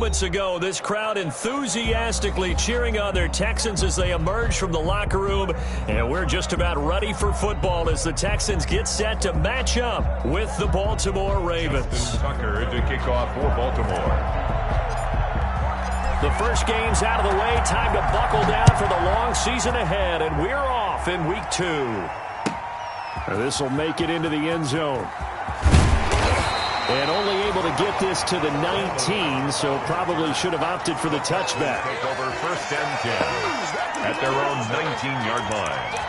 moments ago, this crowd enthusiastically cheering on their Texans as they emerge from the locker room. And we're just about ready for football as the Texans get set to match up with the Baltimore Ravens. Justin Tucker to kick off for Baltimore. The first game's out of the way. Time to buckle down for the long season ahead. And we're off in Week 2. This will make it into the end zone. And only able to get this to the 19, so probably should have opted for the touchback. Take over first and 10 at their own 19-yard line.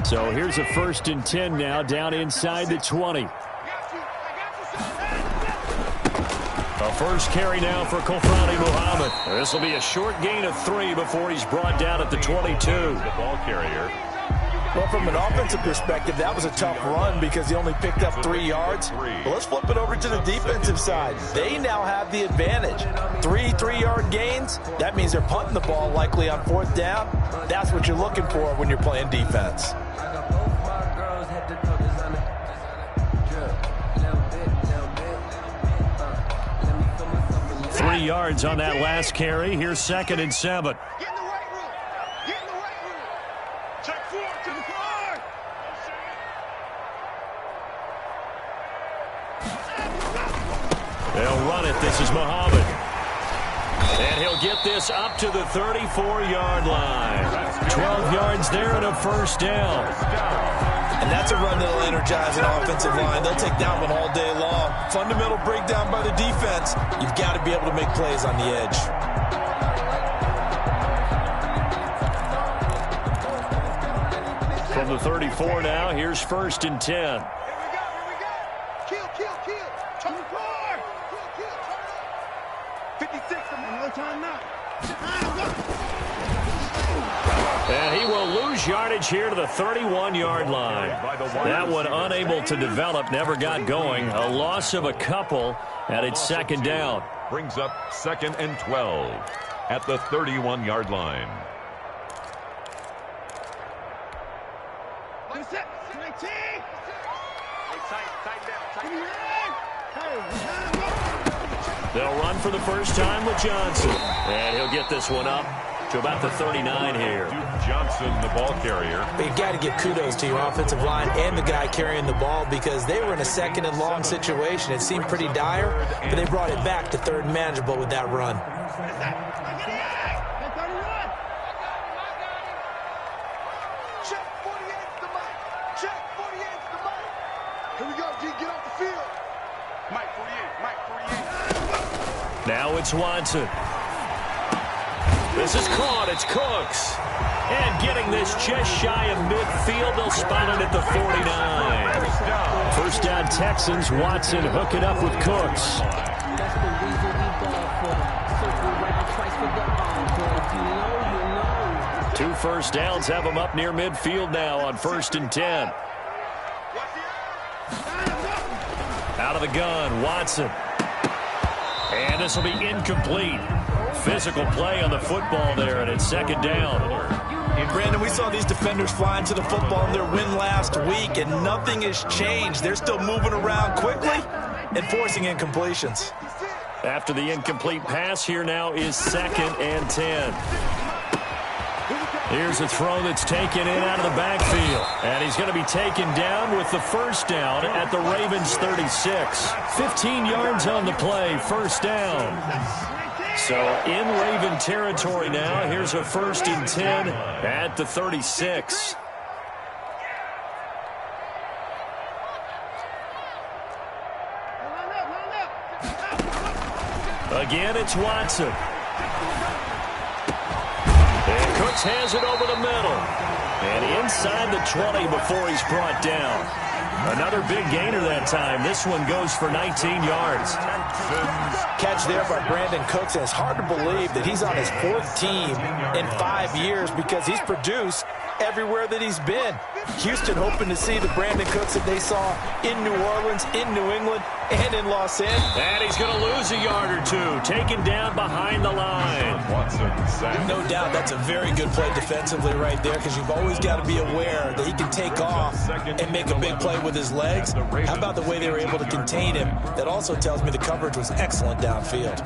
So here's a 1st and 10 now, down inside the 20. A first carry now for Kofrani Muhammad. This will be a short gain of 3 before he's brought down at the 22. The ball carrier. Well, from an offensive perspective, that was a tough run because he only picked up 3 yards. But let's flip it over to the defensive side. They now have the advantage. 3 3-yard gains. That means they're punting the ball likely on 4th down. That's what you're looking for when you're playing defense. 3 yards on that last carry. Here's 2nd and 7. Get in the right room. Get in the right room. Check 4 to the 4. They'll run it. This is Muhammad. And he'll get this up to the 34-yard line. 12 yards there and a first down. And that's a run that'll energize an offensive line. They'll take that one all day long. Fundamental breakdown by the defense. You've got to be able to make plays on the edge. From the 34 now, here's 1st and 10. Here we go. Kill. Turn the car. Kill. Turn it up. 56. No time now. And he will lose yardage here to the 31-yard line. That one unable to develop, never got going. A loss of a couple, and it's 2nd down. Brings up 2nd and 12 at the 31-yard line. They'll run for the first time with Johnson. And he'll get this one up to about the 39 here. Duke Johnson, the ball carrier. But you got to give kudos to your offensive line and the guy carrying the ball because they were in a 2nd and long situation. It seemed pretty dire, but they brought it back to 3rd and manageable with that run. Check 48's the mic. Check 48's the mic. Here we go, G. Get off the field. Mike 48. Now it's Watson. This is caught. It's Cooks. And getting this just shy of midfield. They'll spot it at the 49. First down Texans. Watson hooking up with Cooks. Two first downs have them up near midfield now on 1st and 10. Out of the gun, Watson. And this will be incomplete. Physical play on the football there, and it's 2nd down. And Brandon, we saw these defenders flying to the football in their win last week, and nothing has changed. They're still moving around quickly and forcing incompletions. After the incomplete pass, here now is 2nd and 10. Here's a throw that's taken in out of the backfield. And he's going to be taken down with the first down at the Ravens 36. 15 yards on the play, first down. So in Raven territory now, here's a 1st and 10 at the 36. Again, it's Watson. And Cooks has it over the middle. And inside the 20 before he's brought down. Another big gainer that time. This one goes for 19 yards. Catch there by Brandon Cooks, and it's hard to believe that he's on his 4th team in 5 years because he's produced everywhere that he's been. Houston hoping to see the Brandon Cooks that they saw in New Orleans, in New England, and in Los Angeles. And he's going to lose a yard or two, taken down behind the line. No doubt that's a very good play defensively right there, because you've always got to be aware that he can take off and make a big play with his legs. How about the way they were able to contain him? That also tells me the coverage was excellent downfield.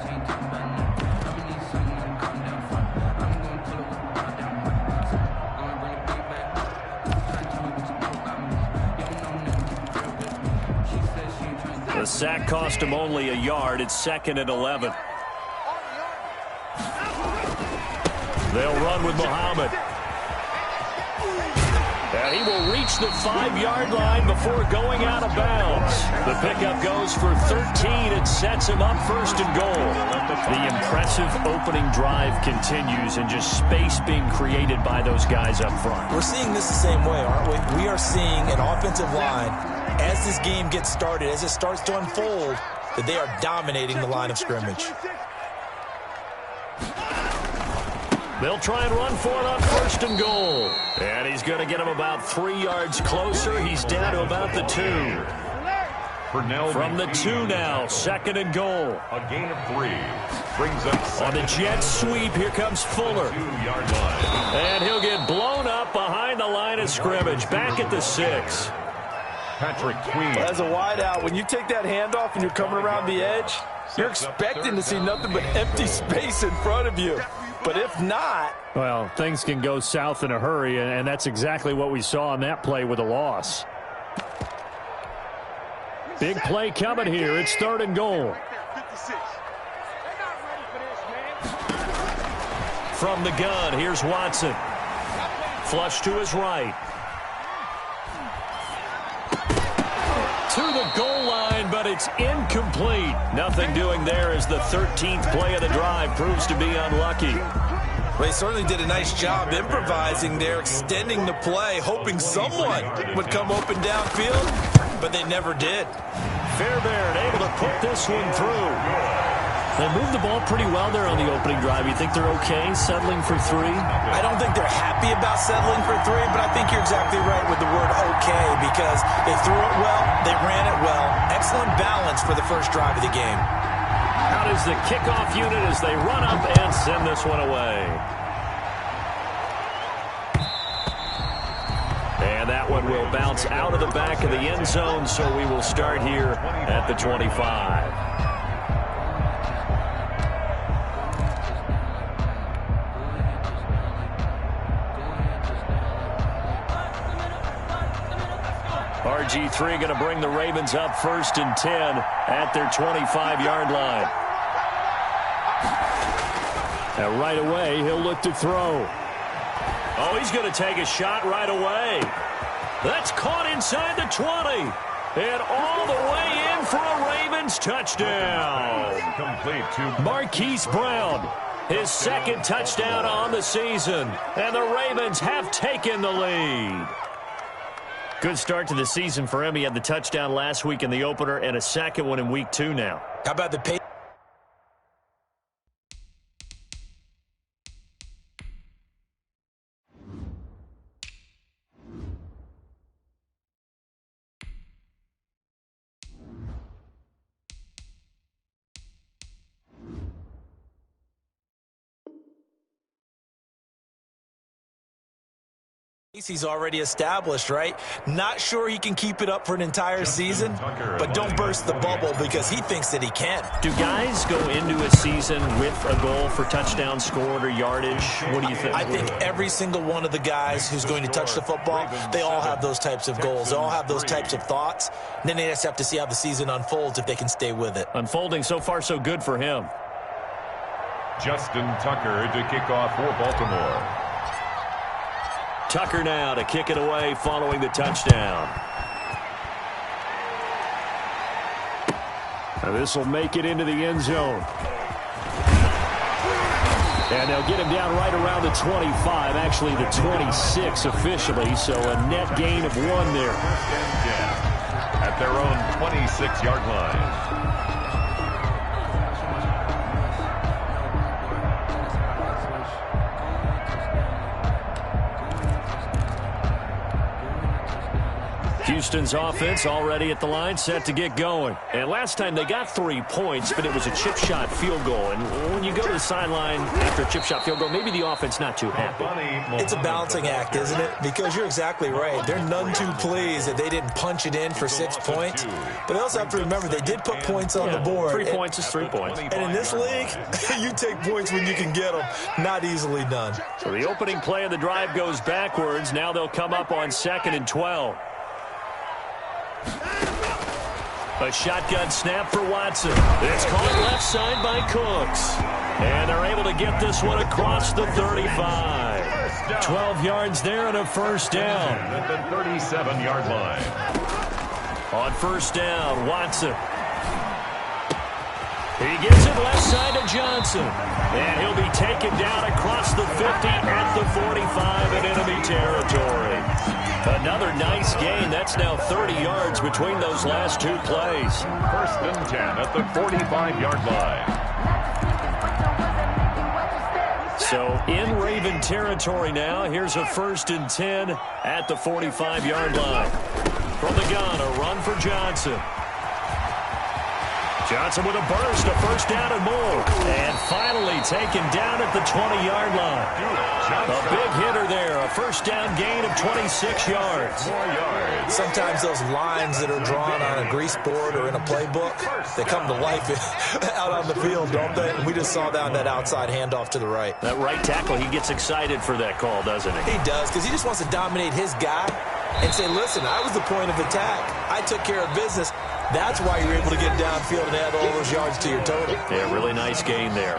The sack cost him only a yard. It's 2nd and 11. They'll run with Muhammad. And he will reach the 5-yard line before going out of bounds. The pickup goes for 13. It sets him up 1st and goal. The impressive opening drive continues, and just space being created by those guys up front. We're seeing this the same way, aren't we? We are seeing an offensive line, as this game gets started, as it starts to unfold, that they are dominating the line of scrimmage. They'll try and run for it on 1st and goal. And he's going to get him about 3 yards closer. He's down to about the 2. From the 2 now, 2nd and goal. A gain of 3. Brings up on the jet sweep, here comes Fuller. 2-yard line. And he'll get blown up behind the line of scrimmage. Back at the 6. Patrick Queen. As a wide out, when you take that handoff and you're coming around the edge, you're expecting to see nothing but empty space in front of you. But if not, well, things can go south in a hurry, and that's exactly what we saw on that play with a loss. Big play coming here. It's 3rd and goal. From the gun, here's Watson. Flush to his right. To the goal line, but it's incomplete. Nothing doing there as the 13th play of the drive proves to be unlucky. They certainly did a nice job improvising there, extending the play, hoping someone would come open downfield, but they never did. Fairbairn able to put this one through. They moved the ball pretty well there on the opening drive. You think they're okay settling for 3? I don't think they're happy about settling for 3, but I think you're exactly right with the word okay, because they threw it well, they ran it well. Excellent balance for the first drive of the game. Out is the kickoff unit as they run up and send this one away. And that one will bounce out of the back of the end zone, so we will start here at the 25. RG3 going to bring the Ravens up 1st and 10 at their 25-yard line. And right away, he'll look to throw. Oh, he's going to take a shot right away. That's caught inside the 20. And all the way in for a Ravens touchdown. Complete to Marquise Brown, his 2nd touchdown on the season. And the Ravens have taken the lead. Good start to the season for him. He had the touchdown last week in the opener and a 2nd one in week 2 now. How about the pace? He's already established, right? Not sure he can keep it up for an entire season, but don't burst the bubble because he thinks that he can. Do guys go into a season with a goal for touchdown scored or yardage? What do you think? I think every single one of the guys who's going to touch the football, they all have those types of goals. They all have those types of thoughts. And then they just have to see how the season unfolds if they can stay with it. Unfolding so far so good for him. Justin Tucker to kick off for Baltimore. Tucker now to kick it away following the touchdown. Now this will make it into the end zone. And they'll get him down right around the 25, actually the 26 officially, so a net gain of 1 there. at their own 26-yard line. Houston's offense already at the line, set to get going. And last time they got 3 points, but it was a chip shot field goal. And when you go to the sideline after a chip shot field goal, maybe the offense not too happy. It's a balancing act, isn't it? Because you're exactly right. They're none too pleased that they didn't punch it in for 6 points. But they also have to remember they did put points on the board. 3 points is 3 points. And in this league, you take points when you can get them. Not easily done. So the opening play of the drive goes backwards. Now they'll come up on 2nd and 12. A shotgun snap for Watson. It's caught left side by Cooks. And they're able to get this one across the 35. 12 yards there and a first down. At the 37-yard line. On first down, Watson. He gets it left side to Johnson. And he'll be taken down across the 50 at the 45 in enemy territory. Another nice gain. That's now 30 yards between those last 2 plays. First and 10 at the 45-yard line. So in Raven territory now. Here's a first and 10 at the 45-yard line. From the gun, a run for Johnson. Johnson with a burst, a first down and more. And finally taken down at the 20-yard line. A big hitter there, a first down gain of 26 yards. Sometimes those lines that are drawn on a grease board or in a playbook, they come to life out on the field, don't they? And we just saw down that outside handoff to the right. That right tackle, he gets excited for that call, doesn't he? He does, because he just wants to dominate his guy and say, listen, I was the point of attack. I took care of business. That's why you're able to get downfield and add all those yards to your total. Yeah, really nice gain there.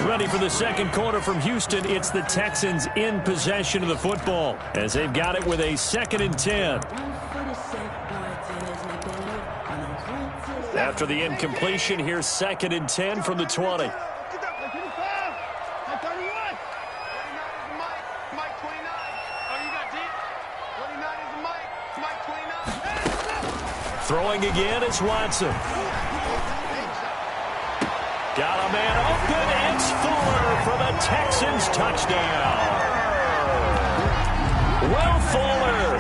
Ready for the second quarter from Houston. It's the Texans in possession of the football as they've got it with a 2nd and 10. After the incompletion, here's 2nd and 10 from the 20. Throwing again is Watson. Got a man open. It's Fuller for the Texans touchdown. Will Fuller,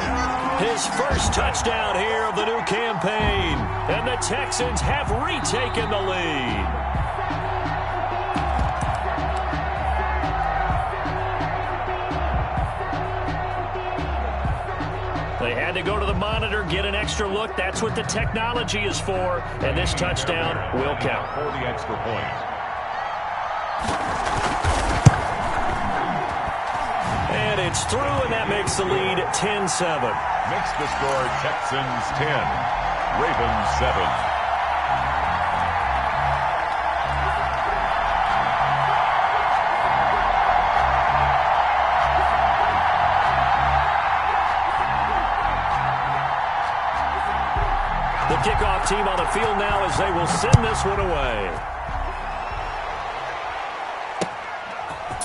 his first touchdown here of the new campaign. And the Texans have retaken the lead. They had to go to the monitor, get an extra look. That's what the technology is for. And this touchdown will count. For the extra point. And it's through, and that makes the lead 10-7. Makes the score Texans 10, Ravens 7. The kickoff team on the field now as they will send this one away.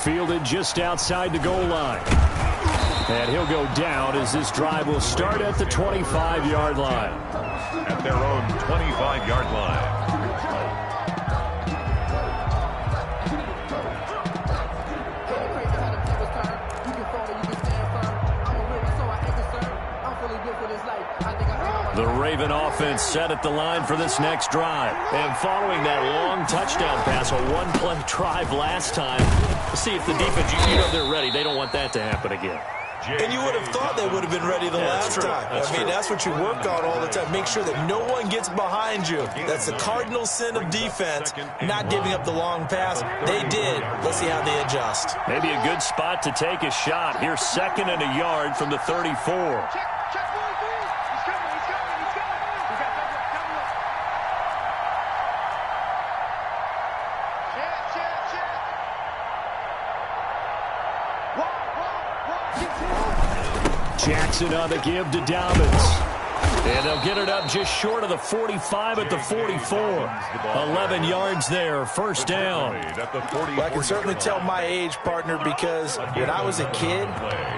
Fielded just outside the goal line. And he'll go down as this drive will start at the 25-yard line. At their own 25-yard line. The Raven offense set at the line for this next drive. And following that long touchdown pass, a one-play drive last time, see if the defense, you know they're ready. They don't want that to happen again. And you would have thought they would have been ready the last time. That's what you work on all the time. Make sure that no one gets behind you. That's the cardinal sin of defense, not giving up the long pass. They did. Let's see how they adjust. Maybe a good spot to take a shot. Here's 2nd and a yard from the 34. Jackson on the give to Dobbins. And they'll get it up just short of the 45 at the 44. 11 yards there, first down. Well, I can certainly tell my age, partner, because when I was a kid,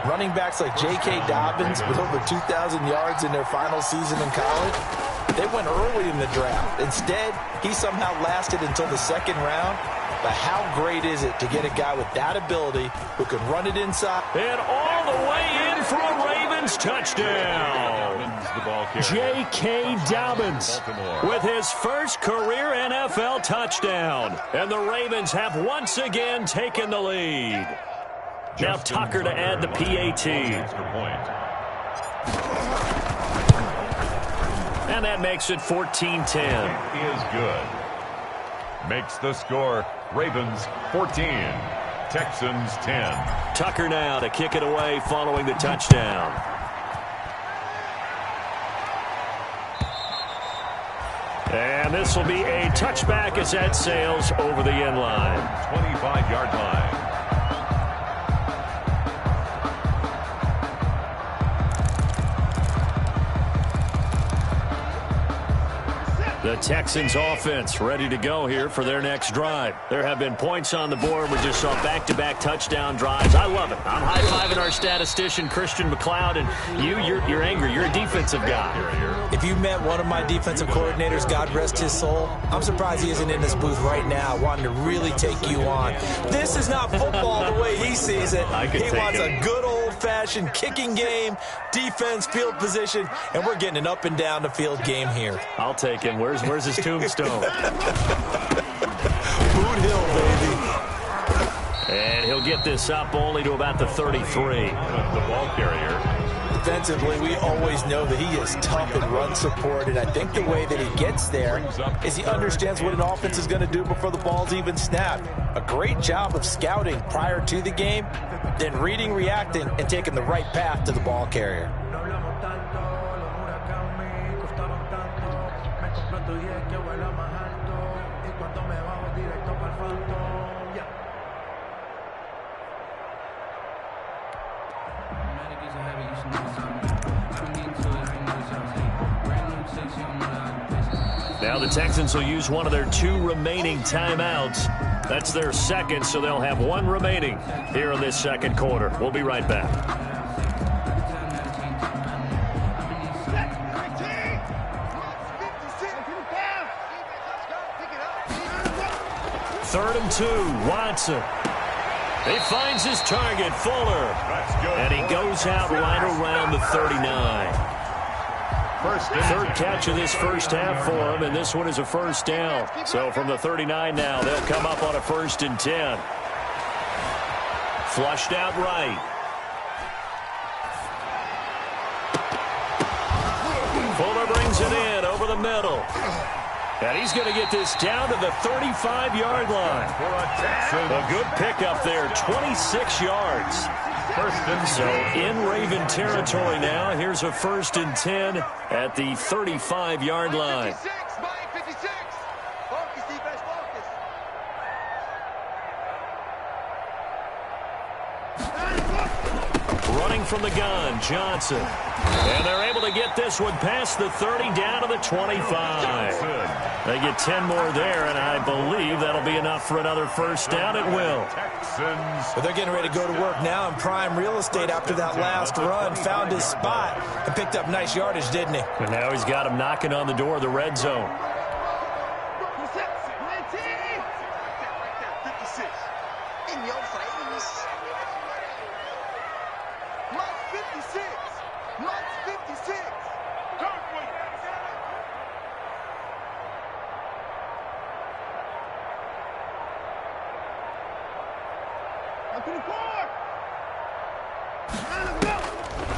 running backs like J.K. Dobbins with over 2,000 yards in their final season in college, they went early in the draft. Instead, he somehow lasted until the second round. But how great is it to get a guy with that ability who can run it inside? And all the way in for a Ravens touchdown. J.K. Dobbins with his first career NFL touchdown. And the Ravens have once again taken the lead. Now Tucker to add the PAT. And that makes it 14-10. Is good. Makes the score Ravens 14, Texans 10. Tucker now to kick it away following the touchdown. And this will be a touchback as that sails over the end line. 25-yard line. The Texans offense ready to go here for their next drive. There have been points on the board. We just saw back-to-back touchdown drives. I love it. I'm high-fiving our statistician, Christian McLeod, and you're angry. You're a defensive guy. If you met one of my defensive coordinators, God rest his soul, I'm surprised he isn't in this booth right now wanting to really take you on. This is not football the way he sees it. He wants a good old-fashioned kicking game, defense, field position, and we're getting an up and down the field game here. I'll take him. Where's his tombstone? Boot Hill, baby. And he'll get this up only to about the 33. The ball carrier. Defensively, we always know that he is tough in run support, and I think the way that he gets there is he understands what an offense is going to do before the ball's even snapped. A great job of scouting prior to the game, then reading, reacting, and taking the right path to the ball carrier. Now the Texans will use one of their 2 remaining timeouts. That's their second, so they'll have 1 remaining here in this second quarter. We'll be right back. Third and 2, Watson. He finds his target, Fuller. And he goes out right around the 39. Third catch of this first half for him, and this one is a first down. So from the 39 now, they'll come up on a 1st and 10. Flushed out right. Fuller brings it in over the middle. And he's going to get this down to the 35-yard line. A good pickup there, 26 yards. So in Raven territory now. Here's a 1st and 10 at the 35-yard line. Running from the gun, Johnson. And they're able to get this one past the 30 down to the 25. They get 10 more there, and I believe that'll be enough for another first down. It will. But they're getting ready to go to work now in prime real estate after that last run. Found his spot and picked up nice yardage, didn't he? And now he's got him knocking on the door of the red zone.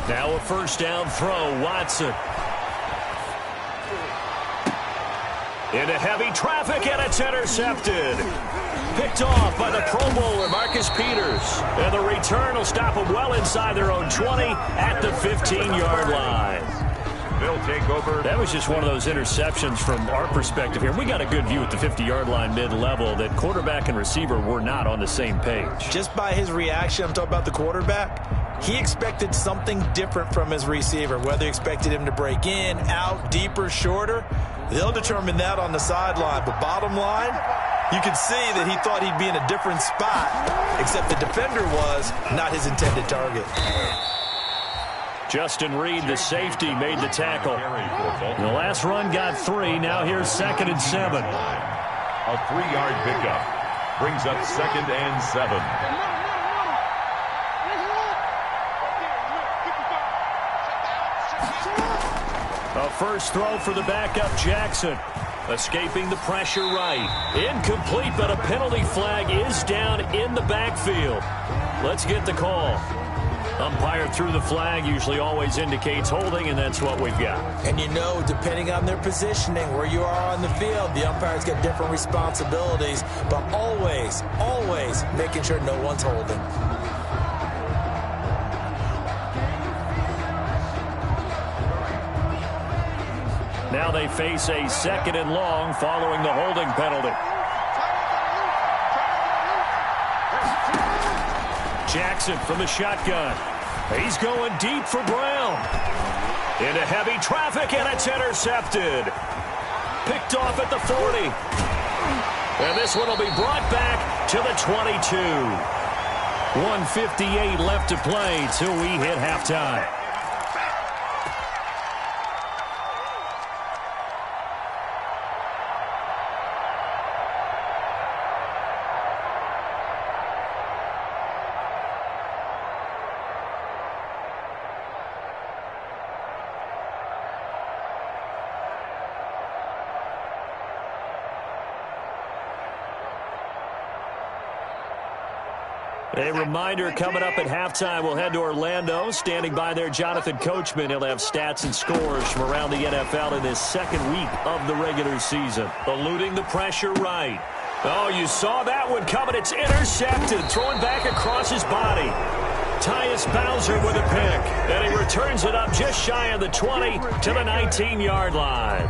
Now a first down throw, Watson. Into heavy traffic, and it's intercepted. Picked off by the Pro Bowler, Marcus Peters. And the return will stop them well inside their own 20 at the 15-yard line. They'll take over. That was just one of those interceptions from our perspective here. We got a good view at the 50-yard line mid-level that quarterback and receiver were not on the same page. Just by his reaction, I'm talking about the quarterback, He expected something different from his receiver, whether he expected him to break in, out, deeper, shorter. They'll determine that on the sideline. But bottom line, you could see that he thought he'd be in a different spot, except the defender was not his intended target. Justin Reed, the safety, made the tackle. The last run got 3. Now here's 2nd and 7. A 3-yard pickup brings up 2nd and 7. A first throw for the backup, Jackson. Escaping the pressure right. Incomplete, but a penalty flag is down in the backfield. Let's get the call. Umpire threw the flag, usually always indicates holding, and that's what we've got. And you know, depending on their positioning, where you are on the field, the umpire's got different responsibilities, but always, always making sure no one's holding. Now they face a 2nd and long following the holding penalty. Jackson from the shotgun. He's going deep for Brown. Into heavy traffic, and it's intercepted. Picked off at the 40. And this one will be brought back to the 22. 1:58 left to play till we hit halftime. A reminder, coming up at halftime, we'll head to Orlando. Standing by there, Jonathan Coachman. He'll have stats and scores from around the NFL in this 2nd week of the regular season. Eluding the pressure right. Oh, you saw that one coming. It's intercepted. Throwing back across his body. Tyus Bowser with a pick. And he returns it up just shy of the 20 to the 19-yard line.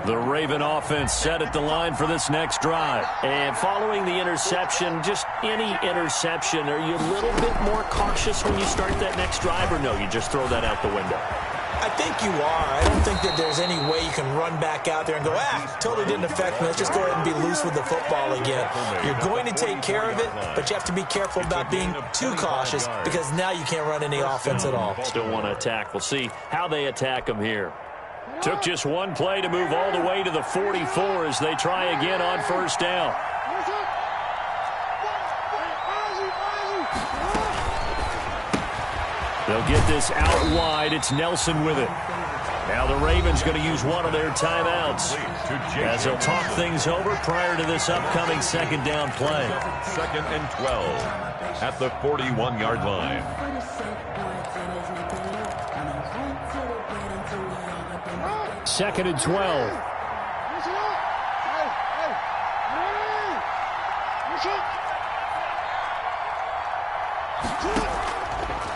The Raven offense set at the line for this next drive. And following the interception, just any interception, are you a little bit more cautious when you start that next drive, or no, you just throw that out the window? I think you are. I don't think that there's any way you can run back out there and go, totally didn't affect me. Let's just go ahead and be loose with the football again. You're going to take care of it, but you have to be careful about being too cautious because now you can't run any offense at all. Still want to attack. We'll see how they attack them here. Took just one play to move all the way to the 44 as they try again on first down. They'll get this out wide. It's Nelson with it. Now the Ravens going to use one of their timeouts as they'll talk things over prior to this upcoming 2nd down play. 2nd and 12 at the 41-yard line. Second and 12.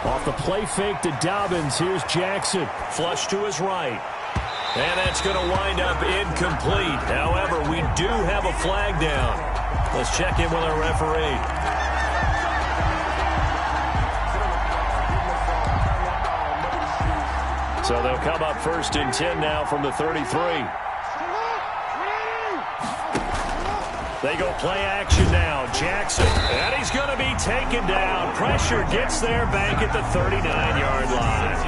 Off the play fake to Dobbins. Here's Jackson. Flush to his right. And that's going to wind up incomplete. However, we do have a flag down. Let's check in with our referee. So they'll come up 1st and 10 now from the 33. They go play action now. Jackson, and he's going to be taken down. Pressure gets there back at the 39-yard line.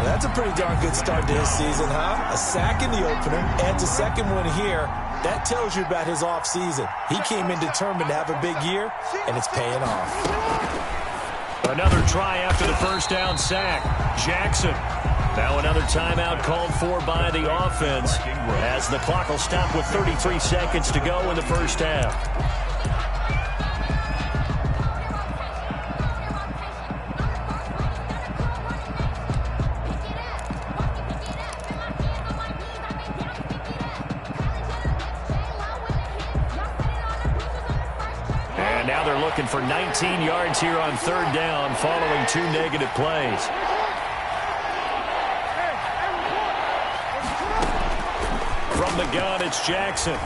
That's a pretty darn good start to his season, huh? A sack in the opener, adds a 2nd one here. That tells you about his offseason. He came in determined to have a big year, and it's paying off. Another try after the first down sack. Jackson. Now another timeout called for by the offense as the clock will stop with 33 seconds to go in the first half. And now they're looking for 19 yards here on third down following 2 negative plays. From the gun, it's Jackson.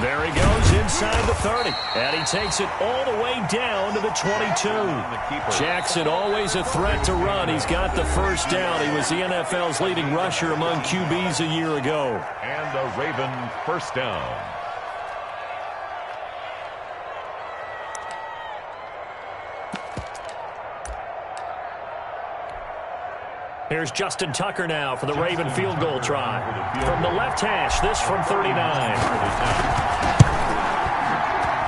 There he goes inside the 30. And he takes it all the way down to the 22. Jackson always a threat to run. He's got the first down. He was the NFL's leading rusher among QBs a year ago. And a Raven first down. Here's Justin Tucker now for the Raven field goal try. From the left hash, this from 39.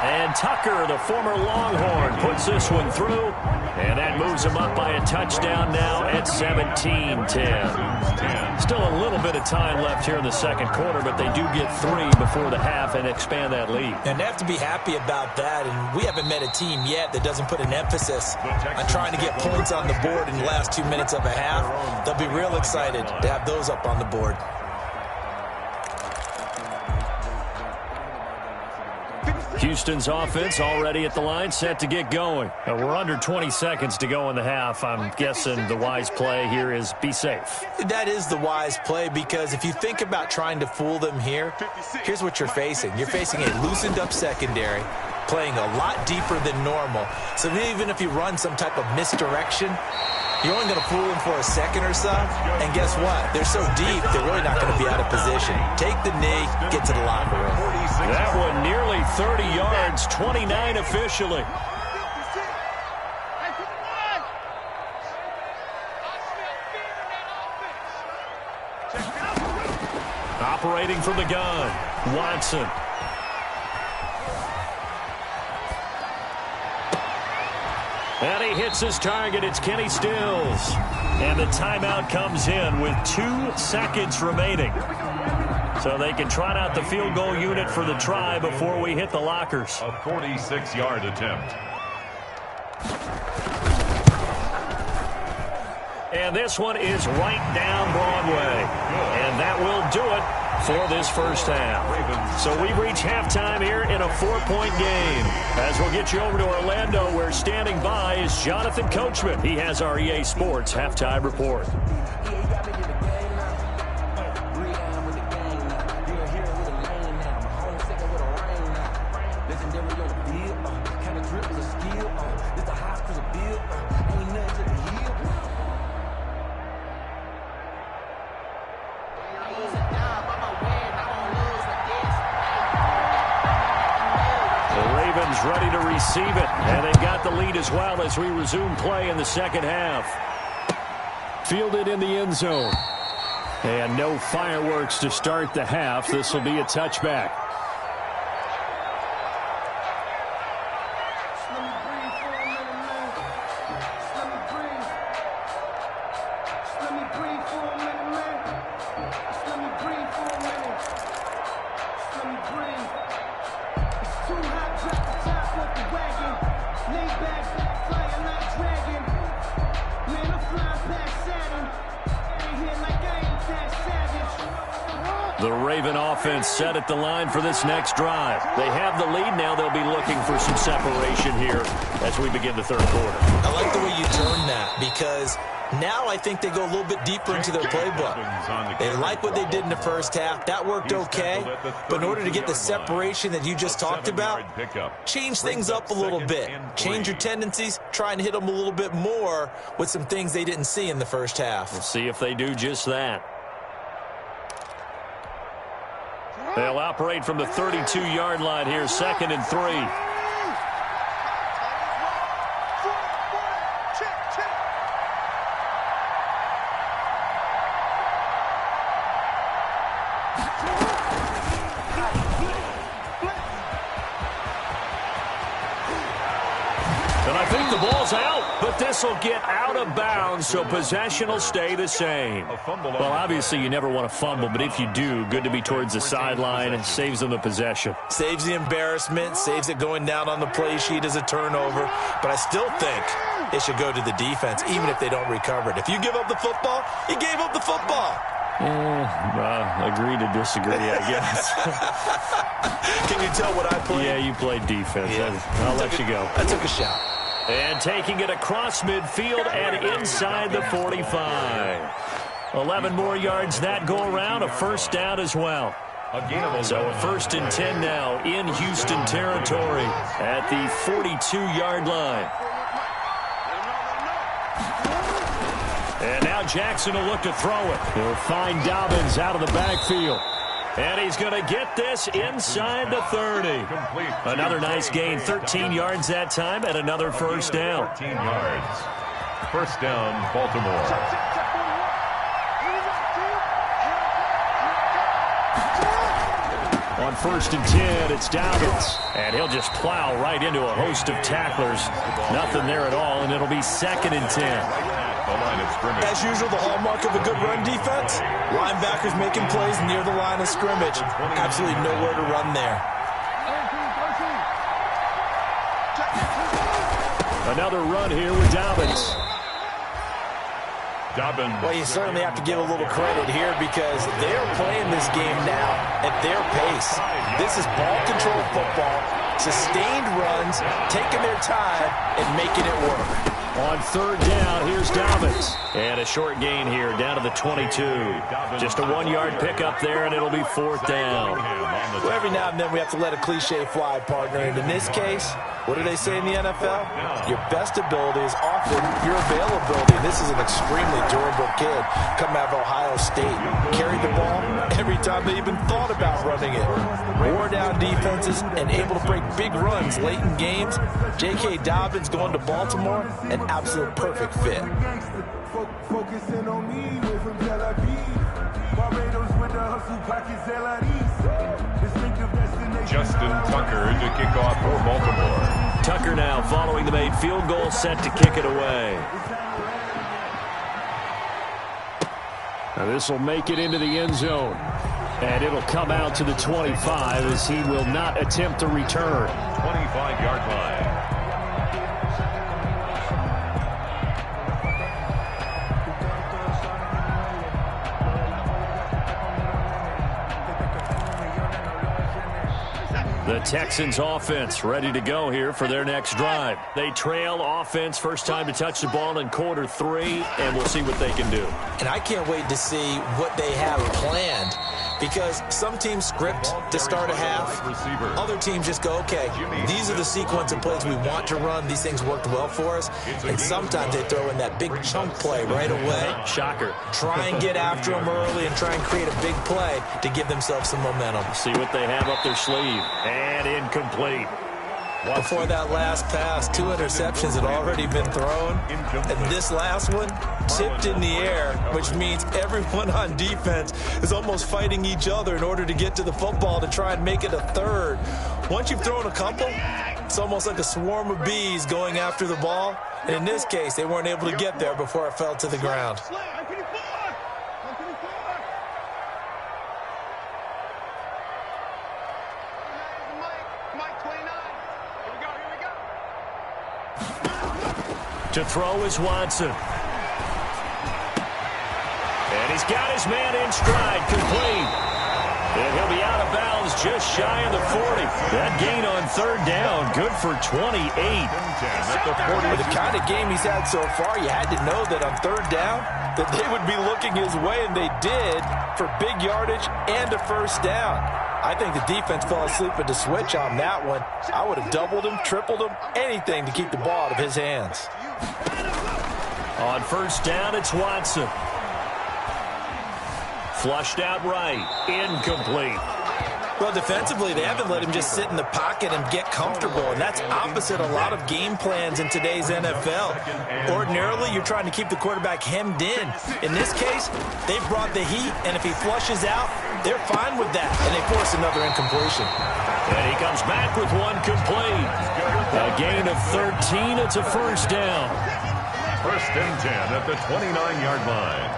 And Tucker, the former Longhorn, puts this one through. And that moves him up by a touchdown now at 17-10. Still a little bit of time left here in the second quarter, but they do get 3 before the half and expand that lead. And they have to be happy about that. And we haven't met a team yet that doesn't put an emphasis on trying to get points on the board in the last 2 minutes of a half. They'll be real excited to have those up on the board. Houston's offense already at the line, set to get going. We're under 20 seconds to go in the half. I'm guessing the wise play here is be safe. That is the wise play, because if you think about trying to fool them here, here's what you're facing. You're facing a loosened up secondary, playing a lot deeper than normal. So even if you run some type of misdirection, you're only going to fool them for a second or so. And guess what? They're so deep, they're really not going to be out of position. Take the knee, get to the locker room. That one nearly 30 yards, 29 officially. Operating from the gun, Watson. And he hits his target. It's Kenny Stills. And the timeout comes in with 2 seconds remaining. So they can trot out the field goal unit for the try before we hit the lockers. A 46-yard attempt. And this one is right down Broadway. And that will do it for this first half. So we've reached halftime here in a 4-point game. As we'll get you over to Orlando, where standing by is Jonathan Coachman. He has our EA Sports halftime report. Ready to receive it, and they've got the lead as well as we resume play in the second half. Fielded in the end zone. And no fireworks to start the half. This will be a touchback. The Raven offense set at the line for this next drive. They have the lead now. They'll be looking for some separation here as we begin the third quarter. I like the way you turn that, because now I think they go a little bit deeper into their playbook. They like what they did in the first half. That worked okay. But in order to get the separation that you just talked about, change things up a little bit. Change your tendencies. Try and hit them a little bit more with some things they didn't see in the first half. We'll see if they do just that. They'll operate from the 32-yard line here, 2nd and 3. And I think the ball's out, but this will get out of bounds, so possession will stay the same. Well, obviously you never want to fumble, but if you do, good to be towards the sideline. It saves them the possession. Saves the embarrassment, saves it going down on the play sheet as a turnover. But I still think it should go to the defense, even if they don't recover it. If you give up the football, you gave up the football. Agree to disagree, I guess. Can you tell what I played? Yeah, you played defense. Yeah. I'll let you go. I took a shot. And taking it across midfield and inside the 45. 11 more yards that go around, a first down as well. So a 1st and 10 now in Houston territory at the 42-yard line. And now Jackson will look to throw it. He'll find Dobbins out of the backfield. And he's going to get this inside the 30. Another nice gain, 13 yards that time, and another first down. 13 yards. First down, Baltimore. On 1st and 10, it's Dobbins. And he'll just plow right into a host of tacklers. Nothing there at all, and it'll be 2nd and 10. As usual, the hallmark of a good run defense, linebackers making plays near the line of scrimmage. Absolutely nowhere to run there. Another run here with Dobbins. Well, you certainly have to give a little credit here because they're playing this game now at their pace. This is ball control football, sustained runs, taking their time and making it work. On 3rd down, here's Dobbins. And a short gain here down to the 22. Just a 1-yard pickup there, and it'll be 4th down. Well, every now and then we have to let a cliche fly, partner. And in this case, what do they say in the NFL? Your best ability is often your availability. This is an extremely durable kid coming out of Ohio State. Carried the ball every time they even thought about running it. Wore down defenses and able to break big runs late in games. J.K. Dobbins going to Baltimore, an absolute perfect fit. Focusing on me, way from Tel Aviv. Barbados with the hustle pockets, distinctive destination. Justin Tucker to kick off for Baltimore. Tucker now following the made field goal, set to kick it away. Now this will make it into the end zone. And it'll come out to the 25 as he will not attempt to return. 25-yard line. The Texans offense ready to go here for their next drive. They trail offense, first time to touch the ball in quarter 3, and we'll see what they can do. And I can't wait to see what they have planned because some teams script to start a half. Other teams just go, okay, these are the sequence of plays we want to run. These things worked well for us. And sometimes they throw in that big chunk play right away. Shocker. Try and get after them early and try and create a big play to give themselves some momentum. See what they have up their sleeve. And incomplete. Before that last pass, 2 interceptions had already been thrown. And this last one tipped in the air, which means everyone on defense is almost fighting each other in order to get to the football to try and make it a third. Once you've thrown a couple, it's almost like a swarm of bees going after the ball. And in this case, they weren't able to get there before it fell to the ground. To throw is Watson. And he's got his man in stride, complete. And he'll be out of bounds just shy of the 40. That gain on 3rd down, good for 28. With the kind of game he's had so far, you had to know that on 3rd down, that they would be looking his way, and they did, for big yardage and a first down. I think the defense fell asleep at the switch on that one. I would have doubled him, tripled him, anything to keep the ball out of his hands. On 1st down, it's Watson. Flushed out right. Incomplete. Well, defensively, they haven't let him just sit in the pocket and get comfortable, and that's opposite a lot of game plans in today's NFL. Ordinarily, you're trying to keep the quarterback hemmed in. In this case, they brought the heat, and if he flushes out, they're fine with that, and they force another incompletion. And he comes back with one complete. A gain of 13. It's a first down. 1st and 10 at the 29-yard line.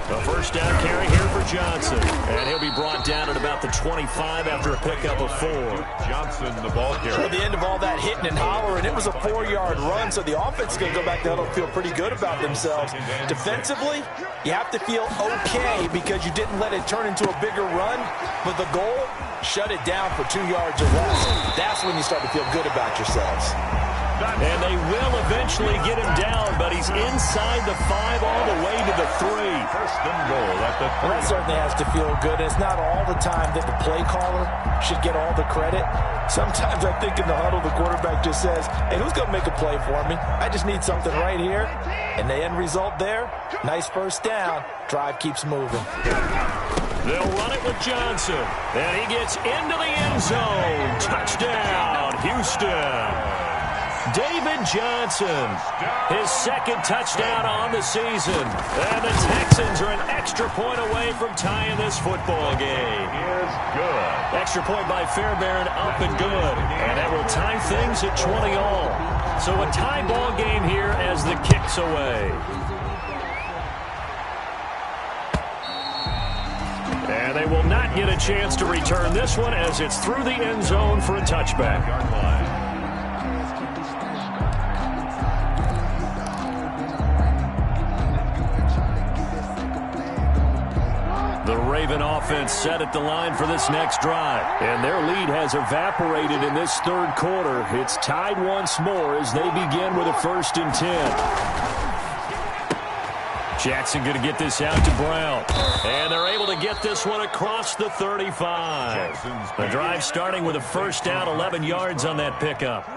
The first down carry here for Johnson. And he'll be brought down at about the 25 after a pickup of 4. Johnson, the ball carrier. At the end of all that hitting and hollering, it was a 4-yard run, so the offense is going to go back to huddle and feel pretty good about themselves. Defensively, you have to feel okay because you didn't let it turn into a bigger run, but the goal, shut it down for 2 yards or less. That's when you start to feel good about yourselves. And they will eventually get him down, but he's inside the 5 all the way to the 3. First and goal at the 3. Well, that certainly has to feel good. It's not all the time that the play caller should get all the credit. Sometimes I think in the huddle, the quarterback just says, hey, who's going to make a play for me? I just need something right here. And the end result there, nice first down. Drive keeps moving. They'll run it with Johnson. And he gets into the end zone. Touchdown, Houston. David Johnson, his second touchdown on the season. And the Texans are an extra point away from tying this football game. Is good. Extra point by Fairbairn, up and good. And that will tie things at 20 all. So a tie ball game here as the kick's away. And they will not get a chance to return this one as it's through the end zone for a touchback. The Raven offense set at the line for this next drive. And their lead has evaporated in this third quarter. It's tied once more as they begin with a 1st and 10. Jackson going to get this out to Brown. And they're able to get this one across the 35. The drive starting with a first down, 11 yards on that pickup.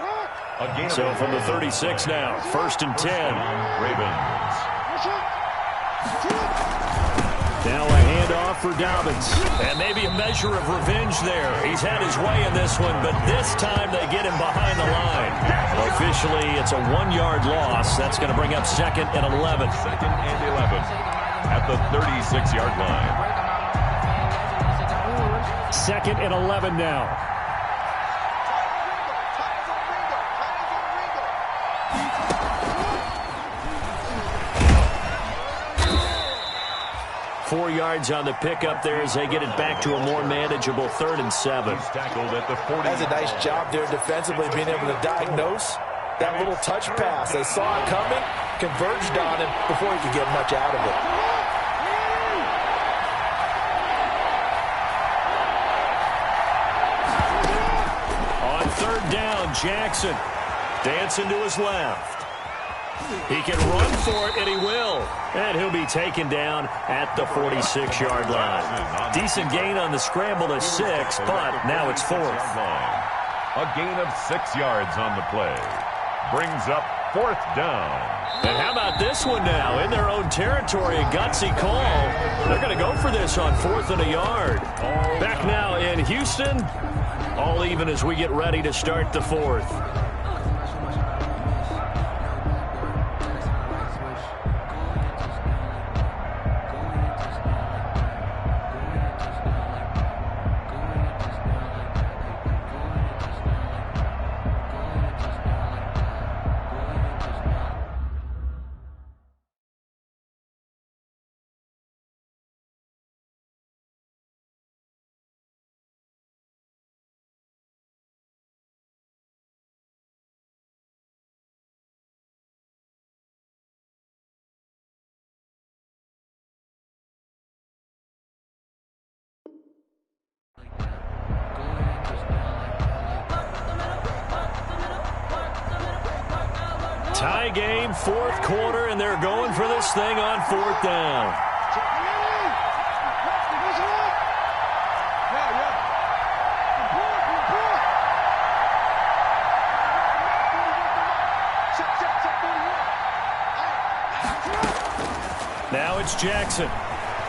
So from the 36 now, 1st and 10. Ravens. Now a handoff for Dobbins. And maybe a measure of revenge there. He's had his way in this one, but this time they get him behind the line. Officially, it's a 1-yard loss. That's going to bring up 2nd and 11. 2nd and 11 at the 36-yard line. 2nd and 11 now. Four yards on the pickup there as they get it back to a more manageable 3rd and 7. He's tackled at the 40. That's a nice job there defensively, being able to diagnose that little touch pass. They saw it coming, converged on him before he could get much out of it. On 3rd down, Jackson dancing to his left. He can run for it, and he will. And he'll be taken down at the 46-yard line. Decent gain on the scramble to 6, but now it's 4th. A gain of 6 yards on the play. Brings up 4th down. And how about this one now? In their own territory, a gutsy call. They're going to go for this on 4th and a yard. Back now in Houston. All even as we get ready to start the 4th. Tie game, 4th quarter, and they're going for this thing on 4th down. Now it's Jackson.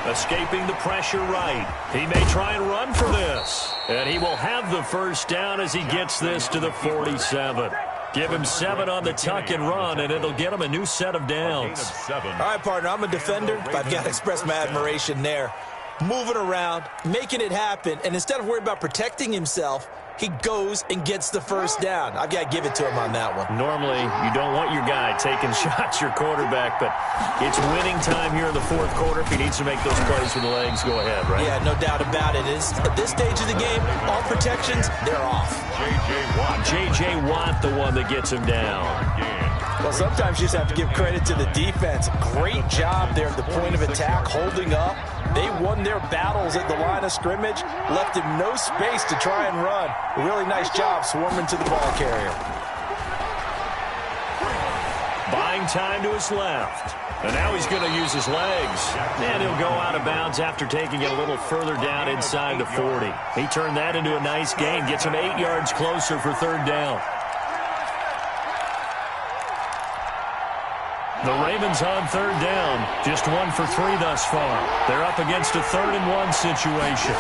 Escaping the pressure right. He may try and run for this. And he will have the first down as he gets this to the 47. Give him 7 on the tuck and run, and it'll get him a new set of downs. All right, partner, I'm a defender, but I've got to express my admiration there. Moving around, making it happen, and instead of worrying about protecting himself, he goes and gets the first down. I've got to give it to him on that one. Normally, you don't want your guy taking shots, your quarterback, but it's winning time here in the fourth quarter. If he needs to make those plays with the legs, go ahead, right? Yeah, no doubt about it. At this stage of the game, all protections, they're off. J.J. Watt, the one that gets him down. Well, sometimes you just have to give credit to the defense. Great job there at the point of attack, holding up. They won their battles at the line of scrimmage, left him no space to try and run. A really nice job swarming to the ball carrier. Buying time to his left. And now he's going to use his legs. And he'll go out of bounds after taking it a little further down inside the 40. He turned that into a nice gain, gets him 8 yards closer for third down. The Ravens on third down, just 1 for 3 thus far. They're up against a 3rd-and-1 situation.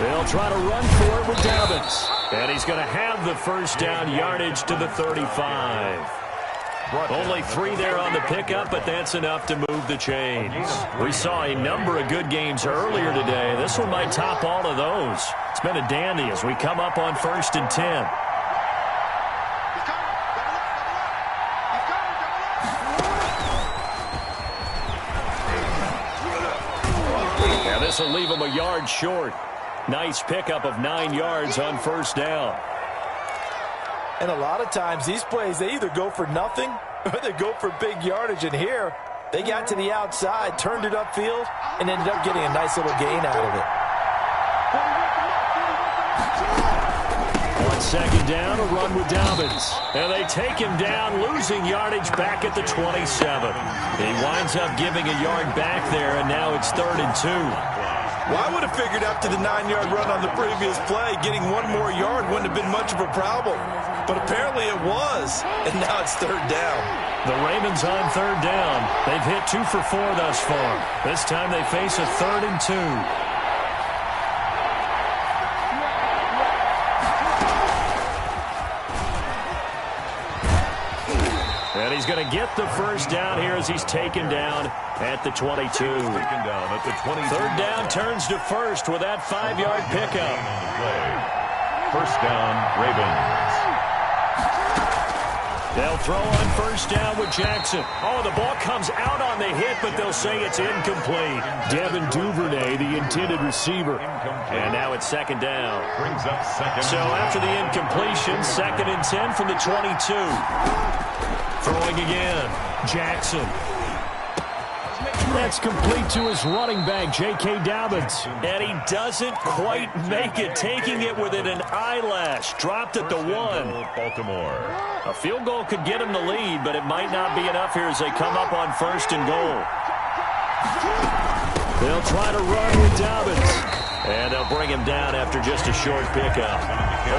They'll try to run for it with Dobbins. And he's going to have the first down, yardage to the 35. Only 3 there on the pickup, but that's enough to move the chains. We saw a number of good games earlier today. This one might top all of those. It's been a dandy as we come up on 1st and 10. This will leave him a yard short. Nice pickup of 9 yards on first down. And a lot of times these plays, they either go for nothing or they go for big yardage. And here, they got to the outside, turned it upfield, and ended up getting a nice little gain out of it. 1 second down, a run with Dobbins. And they take him down, losing yardage back at the 27. He winds up giving a yard back there, and now it's 3rd and 2. Well, I would have figured after the 9-yard run on the previous play, getting 1 more yard wouldn't have been much of a problem. But apparently it was, and now it's 3rd down. The Ravens on 3rd down. They've hit 2 for 4 thus far. This time they face a 3rd and 2. And he's going to get the first down here as he's taken down at the 22. Third down turns to first with that 5-yard pickup. First down, Ravens. They'll throw on first down with Jackson. Oh, the ball comes out on the hit, but they'll say it's incomplete. Devin Duvernay, the intended receiver. And now it's 2nd down. Brings up 2nd. So after the incompletion, 2nd and 10 from the 22. Throwing again, Jackson. That's complete to his running back, J.K. Dobbins. And he doesn't quite make it, taking it within an eyelash. Dropped at the 1. Baltimore. A field goal could get him the lead, but it might not be enough here as they come up on 1st and goal. They'll try to run with Dobbins. And they'll bring him down after just a short pickup.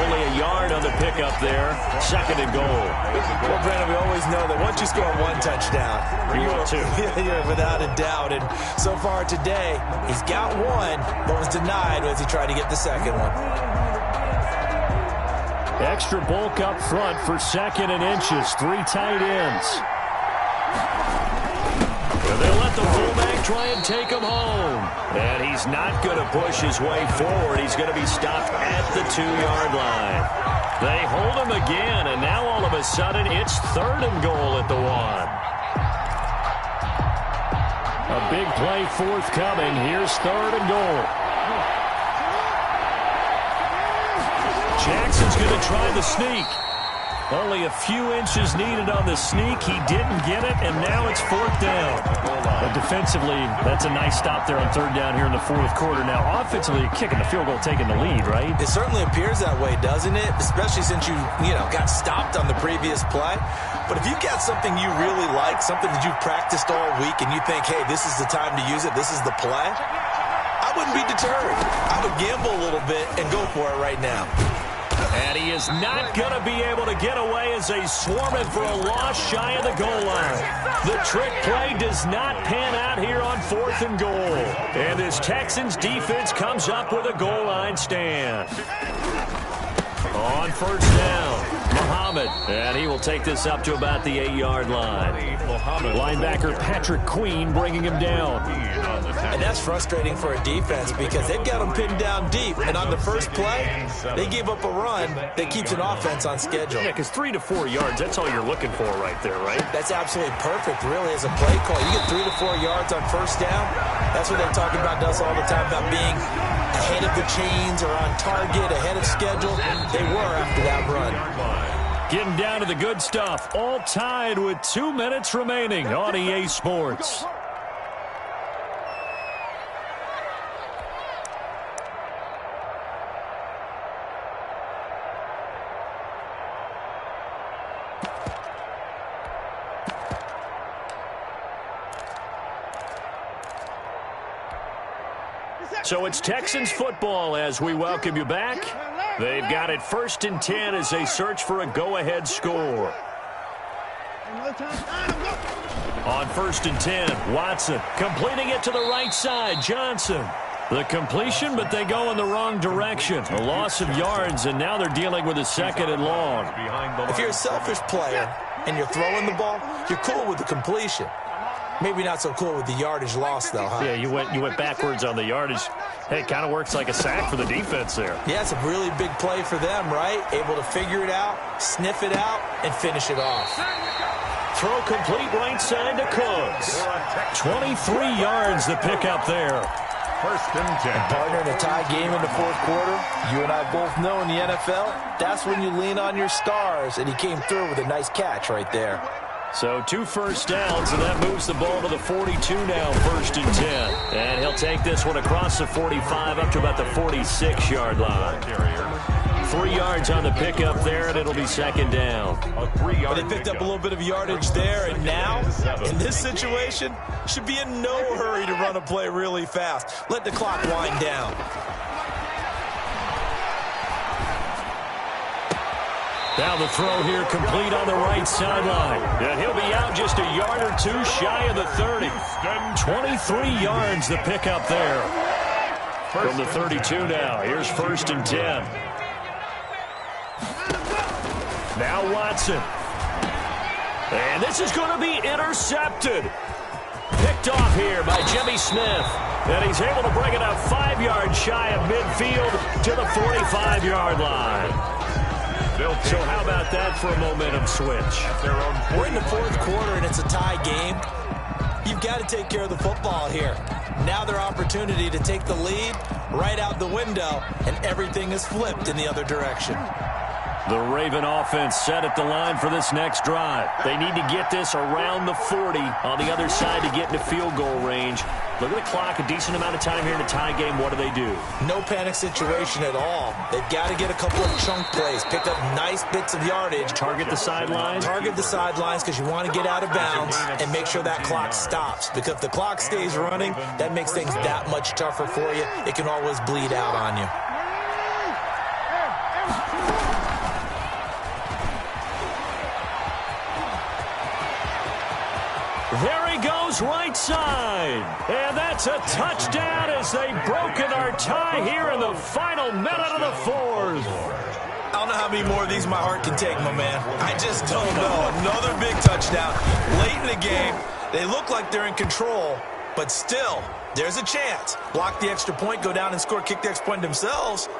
Only a yard on the pickup there. 2nd and goal. Well, Brandon, we always know that once you score 1 touchdown, you're without a doubt. And so far today, he's got 1, but was denied as he tried to get the 2nd one. Extra bulk up front for 2nd and inches. 3 tight ends. And they'll let the fullback try and take him home. And he's not going to push his way forward. He's going to be stopped at the 2-yard line. They hold him again, and now all of a sudden it's 3rd and goal at the 1. A big play forthcoming. Here's 3rd and goal. Jackson's going to try the sneak. Only a few inches needed on the sneak. He didn't get it, and now it's 4th down. But defensively, that's a nice stop there on 3rd down here in the 4th quarter. Now, offensively, kicking the field goal, taking the lead, right? It certainly appears that way, doesn't it? Especially since you got stopped on the previous play. But if you've got something you really like, something that you've practiced all week, and you think, hey, this is the time to use it, this is the play, I wouldn't be deterred. I would gamble a little bit and go for it right now. And he is not going to be able to get away as they swarm him for a loss shy of the goal line. The trick play does not pan out here on 4th and goal. And this Texans defense comes up with a goal line stand. On first down, Muhammad. And he will take this up to about the 8-yard line. Linebacker Patrick Queen bringing him down. And that's frustrating for a defense because they've got them pinned down deep. And on the first play, they gave up a run that keeps an offense on schedule. Yeah, because 3 to 4 yards, that's all you're looking for right there, right? That's absolutely perfect, really, as a play call. You get 3 to 4 yards on first down. That's what they're talking about us all the time, about being ahead of the chains or on target, ahead of schedule. They were after that run. Getting down to the good stuff. All tied with 2 minutes remaining on EA Sports. So it's Texans football as we welcome you back. They've got it 1st and 10 as they search for a go-ahead score. On 1st and 10, Watson completing it to the right side. Johnson. The completion, but they go in the wrong direction. A loss of yards, and now they're dealing with a 2nd and long. If you're a selfish player and you're throwing the ball, you're cool with the completion. Maybe not so cool with the yardage loss, though, huh? Yeah, you went backwards on the yardage. Hey, it kind of works like a sack for the defense there. Yeah, it's a really big play for them, right? Able to figure it out, sniff it out, and finish it off. Throw complete right side to Cooks. 23 yards the pick up there. 1st and 10. And partner, in a tie game in the 4th quarter, you and I both know in the NFL, that's when you lean on your stars, and he came through with a nice catch right there. So 2 first downs, and that moves the ball to the 42 now, 1st and 10. And he'll take this one across the 45 up to about the 46-yard line. 3 yards on the pickup there, and it'll be 2nd down. But they picked up a little bit of yardage there, and now, in this situation, should be in no hurry to run a play really fast. Let the clock wind down. Now the throw here complete on the right sideline. And he'll be out just a yard or 2 shy of the 30. 23 yards the pickup there. From the 32 now. Here's 1st and 10. Now Watson. And this is going to be intercepted. Picked off here by Jimmy Smith. And he's able to bring it up 5 yards shy of midfield to the 45-yard line. So how about that for a momentum switch? We're in the 4th quarter, and it's a tie game. You've got to take care of the football here. Now their opportunity to take the lead right out the window, and everything is flipped in the other direction. The Raven offense set at the line for this next drive. They need to get this around the 40 on the other side to get into field goal range. Look at the clock, a decent amount of time here in a tie game. What do they do? No panic situation at all. They've got to get a couple of chunk plays, pick up nice bits of yardage. Target the sidelines? Target the sidelines because you want to get out of bounds and make sure that clock stops. Because if the clock stays running, that makes things that much tougher for you. It can always bleed out on you. There he goes, right side. And that's a touchdown as they've broken our tie here in the final minute of the 4th. I don't know how many more of these my heart can take, my man. I just don't know. Another big touchdown. Late in the game, they look like they're in control, but still, there's a chance. Block the extra point, go down and score, kick the extra point themselves.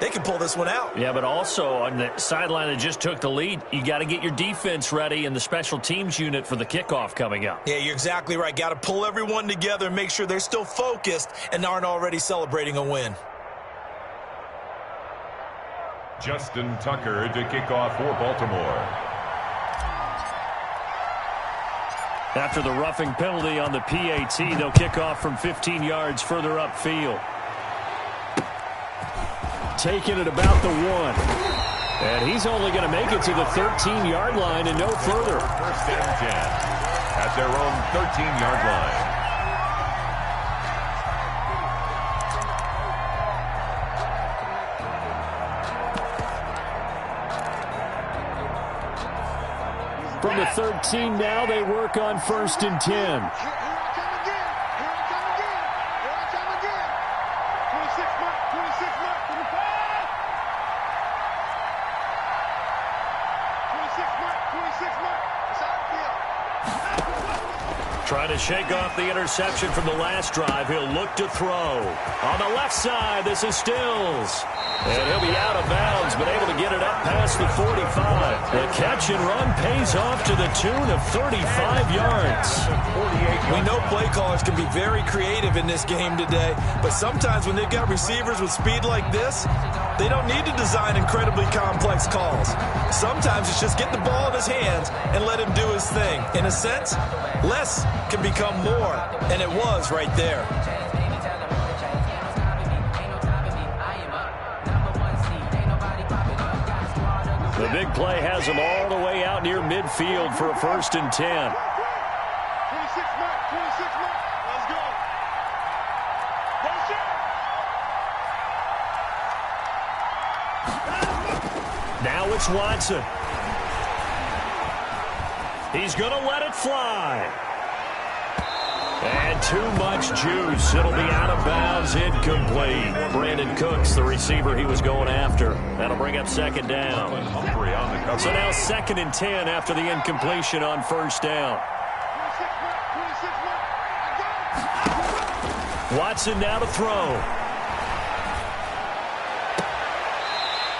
They can pull this one out. Yeah, but also on the sideline that just took the lead, you got to get your defense ready and the special teams unit for the kickoff coming up. Yeah, you're exactly right. Got to pull everyone together and make sure they're still focused and aren't already celebrating a win. Justin Tucker to kick off for Baltimore. After the roughing penalty on the PAT, they'll kick off from 15 yards further upfield. Taking it about the 1. And he's only going to make it to the 13-yard line and no further. 1st and 10 at their own 13-yard line. From the 13 now, they work on 1st and 10. Trying to shake off the interception from the last drive. He'll look to throw. On the left side, this is Stills. And he'll be out of bounds, but able to get it up past the 45. The catch and run pays off to the tune of 35 yards. We know play callers can be very creative in this game today, but sometimes when they've got receivers with speed like this, they don't need to design incredibly complex calls. Sometimes it's just get the ball in his hands and let him do his thing. In a sense, less can become more, and it was right there. The big play has him all the way out near midfield for a 1st and 10. 26 Mac, 26 Mac. Let's go. Now it's Watson. He's going to let it fly. And too much juice. It'll be out of bounds, incomplete. Brandon Cooks, the receiver he was going after. That'll bring up 2nd down. So now 2nd and 10 after the incompletion on 1st down. Watson now to throw.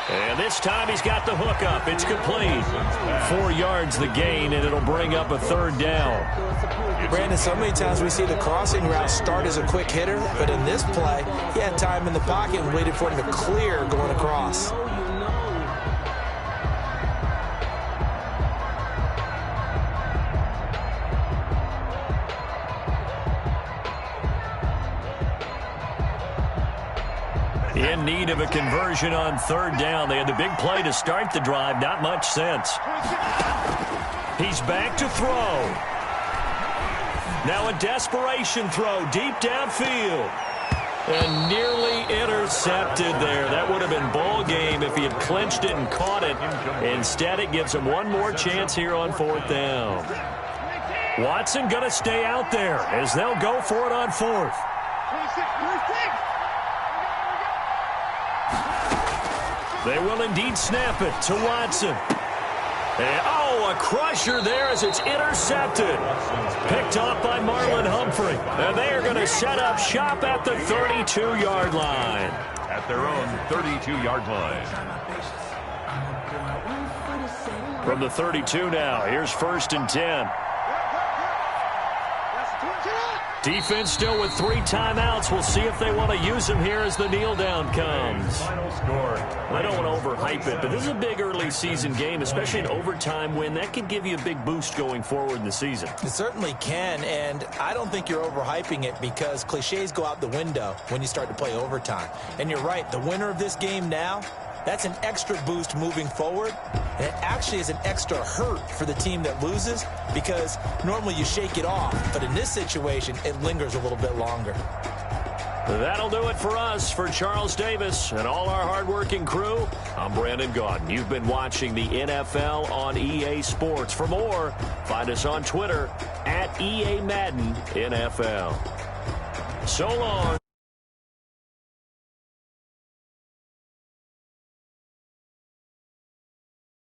And this time he's got the hook up. It's complete. 4 yards the gain, and it'll bring up a 3rd down. Brandon, so many times we see the crossing route start as a quick hitter, but in this play, he had time in the pocket and waited for him to clear going across. In need of a conversion on 3rd down. They had the big play to start the drive. Not much sense. He's back to throw. Now a desperation throw deep downfield. And nearly intercepted there. That would have been ball game if he had clinched it and caught it. Instead, it gives him one more chance here on 4th down. Watson going to stay out there as they'll go for it on 4th. They will indeed snap it to Watson. And, oh, a crusher there as it's intercepted. Picked off by Marlon Humphrey. And they are going to set up shop at the 32-yard line. At their own 32-yard line. From the 32 now, here's 1st and 10. Defense still with 3 timeouts. We'll see if they want to use them here as the kneel down comes. Final score. I don't want to overhype it, but this is a big early season game, especially an overtime win. That could give you a big boost going forward in the season. It certainly can, and I don't think you're overhyping it because cliches go out the window when you start to play overtime. And you're right, the winner of this game now, that's an extra boost moving forward. And it actually is an extra hurt for the team that loses because normally you shake it off. But in this situation, it lingers a little bit longer. That'll do it for us. For Charles Davis and all our hardworking crew, I'm Brandon Gaudin. You've been watching the NFL on EA Sports. For more, find us on Twitter @EA Madden NFL. So long.